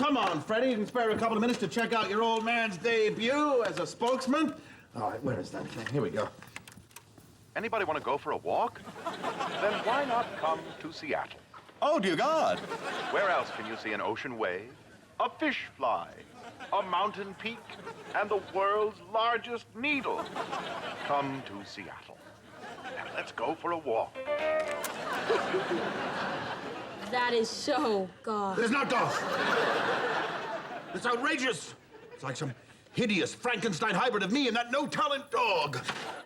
come on, Freddie. You can spare a couple of minutes to check out your old man's debut as a spokesman. All right, where is that thing? Here we go. Anybody want to go for a walk? Then why not come to Seattle? Oh, dear God. Where else can you see an ocean wave, a fish fly, a mountain peak, and the world's largest needle? Come to Seattle. And let's go for a walk. That is so goth. There's no dog. It's outrageous. It's like some hideous Frankenstein hybrid of me and that no-talent dog.